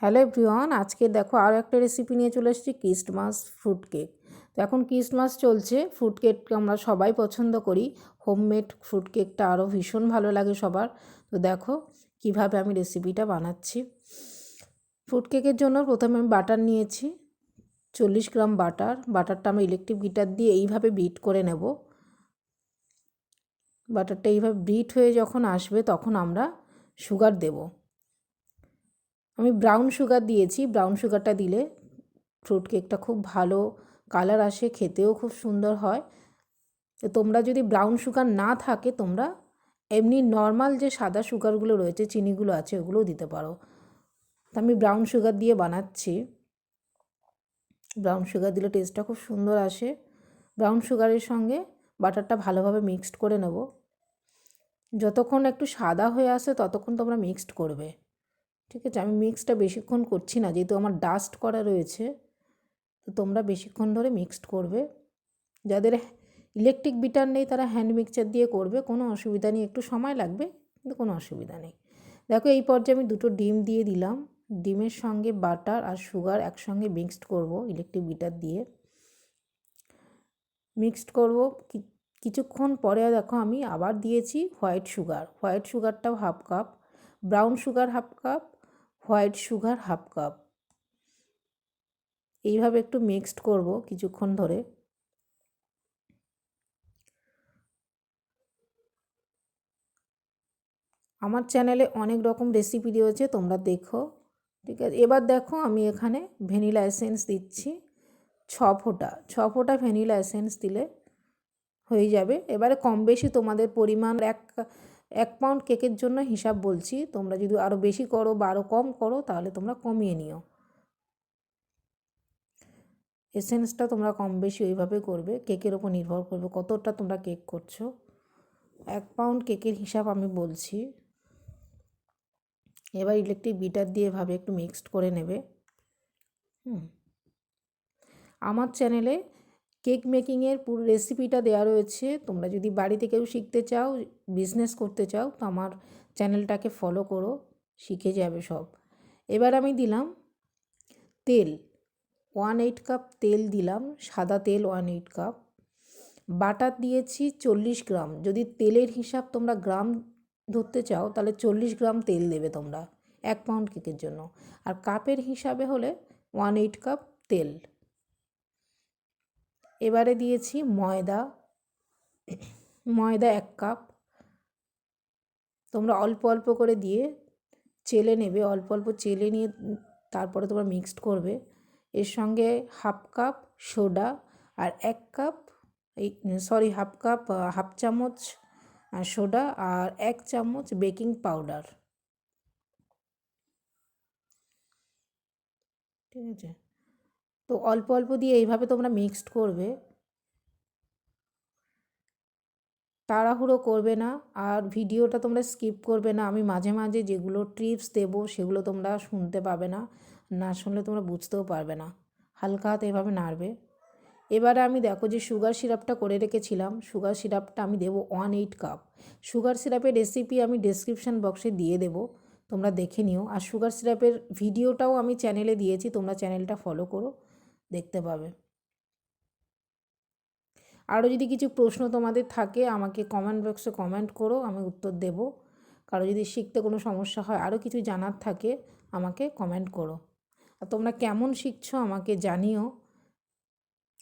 Hello everyone, আজকে দেখো আরও একটা রেসিপি নিয়ে চলে এসেছি, ক্রিসমাস ফ্রুট কেক। তো এখন ক্রিসমাস চলছে, ফ্রুট কেক আমরা সবাই পছন্দ করি। হোমমেড ফ্রুট কেকটা আরও ভীষণ ভালো লাগে সবার। তো দেখো কিভাবে আমি রেসিপিটা বানাচ্ছি। ফ্রুট কেকের জন্য প্রথমে আমি বাটার নিয়েছি 40 গ্রাম বাটারটা আমি ইলেকট্রিক বিটার দিয়ে এইভাবে বিট করে নেব। বাটারটা এইভাবে বিট হয়ে যখন আসবে তখন আমরা সুগার দেব। আমি ব্রাউন সুগার দিয়েছি। ব্রাউন সুগারটা দিলে ফ্রুট কেকটা খুব ভালো কালার আসে, খেতেও খুব সুন্দর হয়। তো তোমরা যদি ব্রাউন সুগার না থাকে তোমরা এমনি নর্মাল যে সাদা সুগারগুলো রয়েছে, চিনিগুলো আছে, ওগুলোও দিতে পারো। তো আমি ব্রাউন সুগার দিয়ে বানাচ্ছি। ব্রাউন সুগার দিলে টেস্টটা খুব সুন্দর আসে। ব্রাউন সুগারের সঙ্গে বাটারটা ভালোভাবে মিক্সড করে নেব। যতক্ষণ একটু সাদা হয়ে আসে ততক্ষণ তোমরা মিক্সড করবে, ঠিক আছে? আমি মিক্সটা বেশিক্ষণ করছি না, যেহেতু আমার ডাস্ট করা রয়েছে। তো তোমরা বেশিক্ষণ ধরে মিক্সড করবে। যাদের ইলেকট্রিক বিটার নেই তারা হ্যান্ড মিক্সচার দিয়ে করবে, কোনো অসুবিধা নেই। একটু সময় লাগবে কিন্তু কোনো অসুবিধা নেই। দেখো এই পর্যায়ে আমি 2টো ডিম দিয়ে দিলাম। ডিমের সঙ্গে বাটার আর সুগার একসঙ্গে মিক্সড করব ইলেকট্রিক বিটার দিয়ে। মিক্সড করব কিছুক্ষণ পরে দেখো আমি আবার দিয়েছি হোয়াইট সুগারটাও half cup, brown sugar half cup, white sugar half cup. এইভাবে একটু মিক্সড করব কিছুক্ষণ ধরে। আমার চ্যানেলে অনেক রকম রেসিপি রয়েছে, তোমরা দেখো, ঠিক আছে? এবার দেখো আমি এখানে ভ্যানিলা এসেন্স দিচ্ছি 6 ফোঁটা ভ্যানিলা এসেন্স দিলে হয়ে যাবে। এবারে কম বেশি তোমাদের পরিমাণ, এক পাউন্ড কেকের জন্য হিসাব বলছি। তোমরা যদি আরও বেশি করো বা আরও কম করো তাহলে তোমরা কমিয়ে নিও। এসেন্সটা তোমরা কম বেশি ওইভাবে করবে, কেকের ওপর নির্ভর করবে কতটা তোমরা কেক করছো। 1 পাউন্ড কেকের হিসাব আমি বলছি। এবার ইলেকট্রিক বিটার দিয়ে এভাবে একটু মিক্সড করে নেবে। আমার চ্যানেলে কেক মেকিংয়ের পুরো রেসিপিটা দেওয়া রয়েছে। তোমরা যদি বাড়িতে কেউ শিখতে চাও, বিজনেস করতে চাও, তো আমার চ্যানেলটাকে ফলো করো, শিখে যাবে সব। এবার আমি দিলাম তেল 1/8 কাপ তেল দিলাম, সাদা তেল 1/8 কাপ। বাটার দিয়েছি 40 গ্রাম। যদি তেলের হিসাব তোমরা গ্রাম ধরতে চাও তাহলে 40 গ্রাম তেল দেবে তোমরা 1 পাউন্ড কেকের জন্য। আর কাপের হিসাবে হলে 1/8 কাপ তেল। এবারে দিয়েছি ময়দা 1 কাপ। তোমরা অল্প অল্প করে দিয়ে চেলে নেবে, অল্প অল্প চেলে নিয়ে তারপরে তোমরা মিক্সড করবে। এর সঙ্গে হাফ কাপ সোডা আর হাফ চামচ সোডা আর 1 চামচ বেকিং পাউডার, ঠিক আছে? তো অল্প অল্প দিয়ে এইভাবে তোমরা মিক্সড করবে, তাড়াহুড়ো করবে না। আর ভিডিওটা তোমরা স্কিপ করবে না। আমি মাঝে মাঝে যেগুলো টিপস দেবো সেগুলো তোমরা শুনতে পাবে না, না শুনলে তোমরা বুঝতেও পারবে না। হালকা হাতে এভাবে নাড়বে। এবারে আমি দেখো যে সুগার সিরাপটা করে রেখেছিলাম, সুগার সিরাপটা আমি দেবো 1/8 কাপ। সুগার সিরাপের রেসিপি আমি ডেসক্রিপশান বক্সে দিয়ে দেবো, তোমরা দেখে নিও। আর সুগার সিরাপের ভিডিওটাও আমি চ্যানেলে দিয়েছি, তোমরা চ্যানেলটা ফলো করো, দেখতে পাবে। আরও যদি কিছু প্রশ্ন তোমাদের থাকে আমাকে কমেন্ট বক্সে কমেন্ট করো, আমি উত্তর দেব। কারো যদি শিখতে কোনো সমস্যা হয়, আরও কিছু জানার থাকে, আমাকে কমেন্ট করো। আর তোমরা কেমন শিখছো আমাকে জানিও।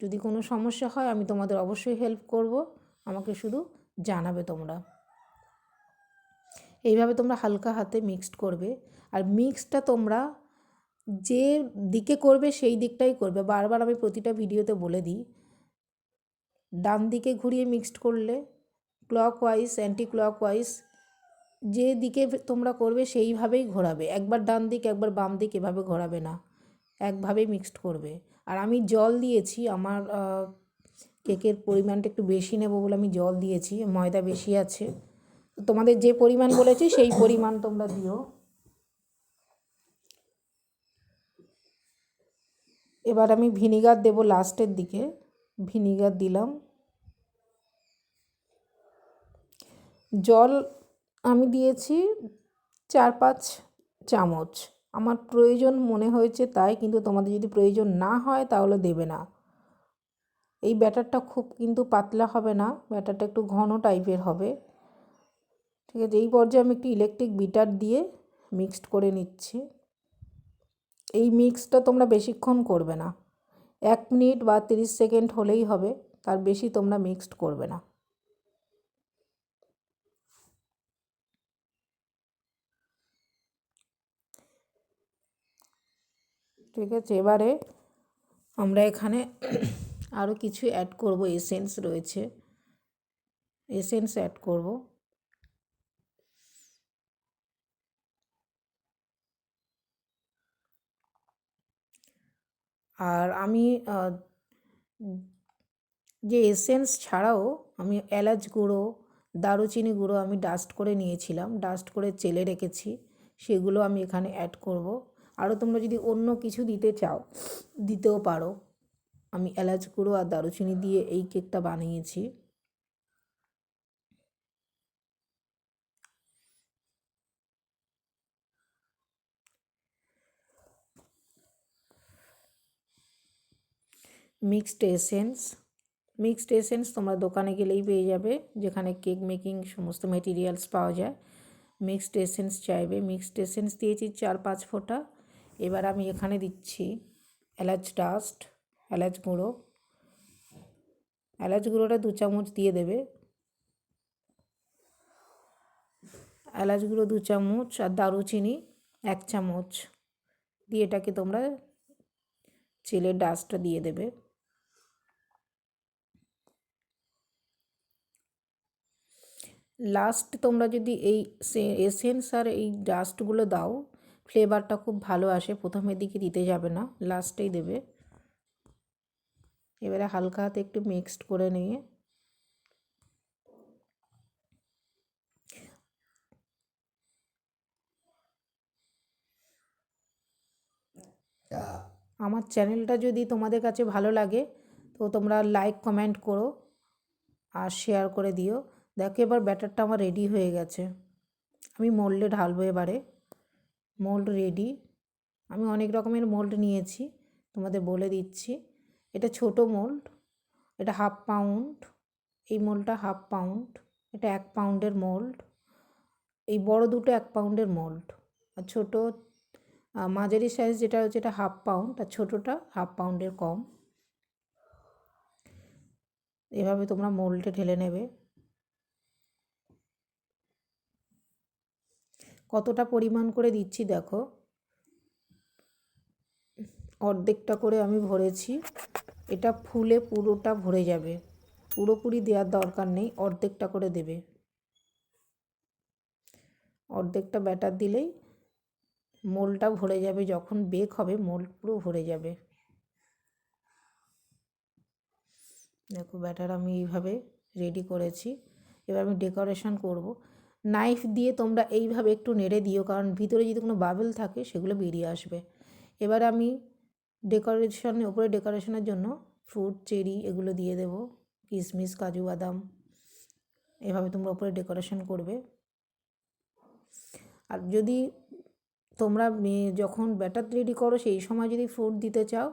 যদি কোনো সমস্যা হয় আমি তোমাদের অবশ্যই হেল্প করব, আমাকে শুধু জানাবে তোমরা। এইভাবে তোমরা হালকা হাতে মিক্সড করবে। আর মিক্সটা তোমরা যে দিকে করবে সেই দিকটাই করবে। বারবার আমি প্রতিটা ভিডিওতে বলে দিই, ডান দিকে ঘুরিয়ে মিক্সড করলে ক্লকওয়াইজ, অ্যান্টি ক্লকওয়াইজ যে দিকে তোমরা করবে সেইভাবেই ঘোরাবে। একবার ডান দিক একবার বাম দিক এভাবে ঘোরাবে না, একভাবেই মিক্সড করবে। আর আমি জল দিয়েছি, আমার কেকের পরিমাণটা একটু বেশি নেব বলে আমি জল দিয়েছি, ময়দা বেশি আছে। তোমাদের যে পরিমাণ বলেছি সেই পরিমাণ তোমরা দিও। এবার আমি ভিনিগার দেব লাস্টের দিকে, ভিনিগার দিলাম। জল আমি দিয়েছি 4-5 চামচ। আমার প্রয়োজন মনে হয়েছে তাই, কিন্তু তোমাদের যদি প্রয়োজন না হয় তাহলে দেবে না। এই ব্যাটারটা খুব কিন্তু পাতলা হবে না, ব্যাটারটা একটু ঘন টাইপের হবে। ঠিক আছে, এই পর্যায়ে আমি একটু ইলেকট্রিক বিটার দিয়ে মিক্সড করে নিচ্ছি। এই মিক্সটা তোমরা বেশিক্ষণ করবে না, 1 মিনিট বা 30 সেকেন্ড হলেই হবে, তার বেশি তোমরা মিক্সড করবে না। ঠিক আছে, এবারে আমরা এখানে আরও কিছু অ্যাড করব, এসেন্স রয়েছে, এসেন্স অ্যাড করব। আর আমি যে এসেন্স ছাড়াও আমি এলাচ গুঁড়ো, দারুচিনি গুঁড়ো আমি ডাস্ট করে নিয়েছিলাম, ডাস্ট করে চেলে রেখেছি, সেগুলো আমি এখানে অ্যাড করব। আরও তোমরা যদি অন্য কিছু দিতে চাও দিতেও পারো। আমি এলাচ গুঁড়ো আর দারুচিনি দিয়ে এই কেকটা বানিয়েছি। মিক্সড এসেন্স তোমরা দোকানে গেলেই পেয়ে যাবে, যেখানে কেক মেকিং সমস্ত মেটেরিয়ালস পাওয়া যায়। মিক্সড এসেন্স চাইবে, মিক্সড এসেন্স দিয়েছি 4-5 ফোঁটা। এবার আমি এখানে দিচ্ছি এলাচ ডাস্ট, এলাচ গুঁড়ো, এলাচ গুঁড়োটা 2 চামচ দিয়ে দেবে, এলাচ গুঁড়ো 2 চামচ, আর দারুচিনি 1 চামচ দিয়ে এটাকে তোমরা চেলে ডাস্টটা দিয়ে দেবে। লাস্ট তোমরা যদি এই এসেন্স আর এই ডাস্টগুলো দাও, ফ্লেভারটা খুব ভালো আসে, প্রথমের দিকে দিতে যাবে না, লাস্টেই দেবে। এবারে হালকা হাতে একটু মিক্সড করে নিয়ে আমার চ্যানেলটা যদি তোমাদের কাছে ভালো লাগে তো তোমরা লাইক কমেন্ট করো আর শেয়ার করে দিও। দেখো এবার ব্যাটারটা আমার রেডি হয়ে গেছে, আমি মোল্ডে ঢালবো এবারে। মোল্ড রেডি, আমি অনেক রকমের মোল্ড নিয়েছি, তোমাদের বলে দিচ্ছি। এটা ছোট মোল্ড, এটা 1/2 পাউন্ড, এই মোল্ডটা 1/2 পাউন্ড, এটা 1 পাউন্ডের মোল্ড, এই বড় দুটো 1 পাউন্ডের মোল্ড, আর ছোটো মাঝারি সাইজ যেটা হচ্ছে এটা 1/2 পাউন্ড, আর ছোটোটা 1/2 পাউন্ডের কম। এভাবে তোমরা মোল্ডে ঢেলে নেবে। কতটা পরিমাণ করে দিচ্ছি দেখো, অর্ধেকটা করে আমি ভরেছি, এটা ফুলে পুরোটা ভরে যাবে, পুরোপুরি দেওয়ার দরকার নেই, অর্ধেকটা করে দেবে। অর্ধেকটা ব্যাটার দিলেই মোল্ডটা ভরে যাবে, যখন বেক হবে মোল্ড পুরো ভরে যাবে। দেখো ব্যাটার আমি এইভাবে রেডি করেছি। এবার আমি ডেকোরেশন করব। নাইফ দিয়ে তোমরা এইভাবে একটু নেড়ে দিও, কারণ ভিতরে যদি কোনো বাবেল থাকে সেগুলো বেরিয়ে আসবে। এবার আমি উপরে ডেকোরেশনের জন্য ফ্রুট, চেরি এগুলো দিয়ে দেব, কিশমিশ, কাজু বাদাম, এভাবে তোমরা উপরে ডেকোরেশন করবে। আর যদি তোমরা যখন ব্যাটার রেডি করো সেই সময় যদি ফ্রুট দিতে চাও,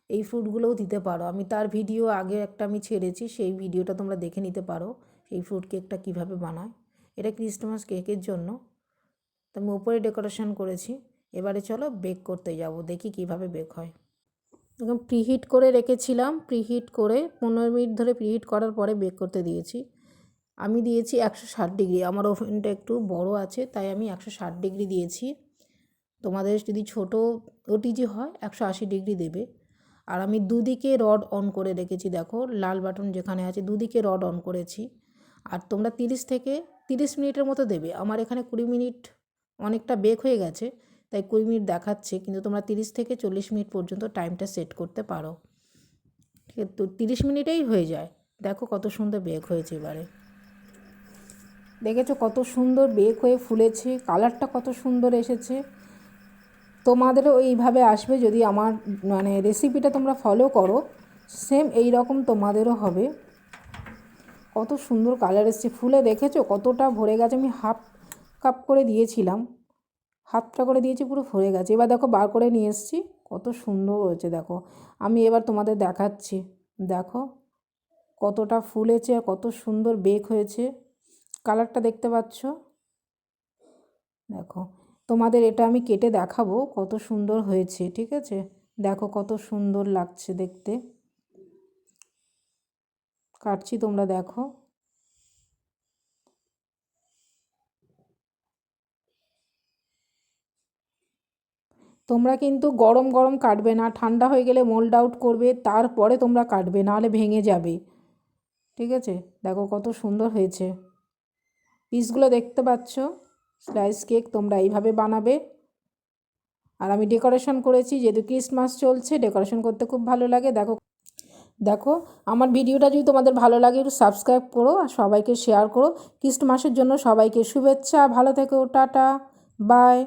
এই ফ্রুটগুলোও দিতে পারো। আমি তার ভিডিও আগে একটা আমি ছেড়েছি, সেই ভিডিওটা তোমরা দেখে নিতে পারো, এই ফ্রুট কেকটা কীভাবে বানায়। এটা ক্রিসমাস কেকের জন্য তো আমি উপরে ডেকোরেশন করেছি। এবারে চলো বেক করতে যাব, দেখি কিভাবে বেক হয়। একদম প্রিহিট করে রেখেছিলাম, প্রিহিট করে 15 মিনিট ধরে প্রিহিট করার পরে বেক করতে দিয়েছি। আমি দিয়েছি 160 ডিগ্রি, আমার ওভেনটা একটু বড় আছে তাই আমি 160 ডিগ্রি দিয়েছি। তোমাদের যদি ছোটো ওটিজি হয় 180 ডিগ্রি দেবে। আর আমি দুদিকে রড অন করে রেখেছি, দেখো লাল বাটন যেখানে আছে দুদিকে রড অন করেছি। আর তোমরা 30 মিনিটের মতো দেবে। আমার এখানে 20 মিনিট অনেকটা বেক হয়ে গেছে তাই 20 মিনিট দেখাচ্ছে, কিন্তু তোমরা 30 থেকে 40 মিনিট পর্যন্ত টাইমটা সেট করতে পারো। ঠিক আছে, তো 30 মিনিটেই হয়ে যায়। দেখো কত সুন্দর বেক হয়েছে, এবারে দেখেছো কত সুন্দর বেক হয়ে ফুলেছে, কালারটা কত সুন্দর এসেছে। তোমাদেরও এইভাবে আসবে যদি আমার রেসিপিটা তোমরা ফলো করো, সেম এই রকম তোমাদেরও হবে। কত সুন্দর কালার এসেছে, ফুলে দেখেছো কতটা ভরে গেছে। আমি 1/2 কাপ করে দিয়েছিলাম, হাতটা করে দিয়েছি, পুরো ফুলে গেছে। এবার দেখো বার করে নিয়ে এসেছি, কত সুন্দর হয়েছে দেখো। আমি এবার তোমাদের দেখাচ্ছি, দেখো কতটা ফুলেছে আর কত সুন্দর বেক হয়েছে, কালারটা দেখতে পাচ্ছ। দেখো তোমাদের এটা আমি কেটে দেখাবো কত সুন্দর হয়েছে, ঠিক আছে। দেখো কত সুন্দর লাগছে দেখতে, কাটছি তোমরা দেখো। তোমরা কিন্তু গরম গরম কাটবে না, ঠান্ডা হয়ে গেলে মোল্ড আউট করবে, তারপরে তোমরা কাটবে, নাহলে ভেঙে যাবে, ঠিক আছে। দেখো কত সুন্দর হয়েছে, পিসগুলো দেখতে পাচ্ছ। স্লাইস কেক তোমরা এইভাবে বানাবে। আর আমি ডেকোরেশন করেছি, যেহেতু ক্রিসমাস চলছে, ডেকোরেশন করতে খুব ভালো লাগে। দেখো দেখো আমার ভিডিওটা যদি তোমাদের ভালো লাগে একটু সাবস্ক্রাইব করো আর সবাইকে শেয়ার করো। ক্রিসমাসের জন্য সবাইকে শুভেচ্ছা, ভালো থেকো, টাটা, বাই।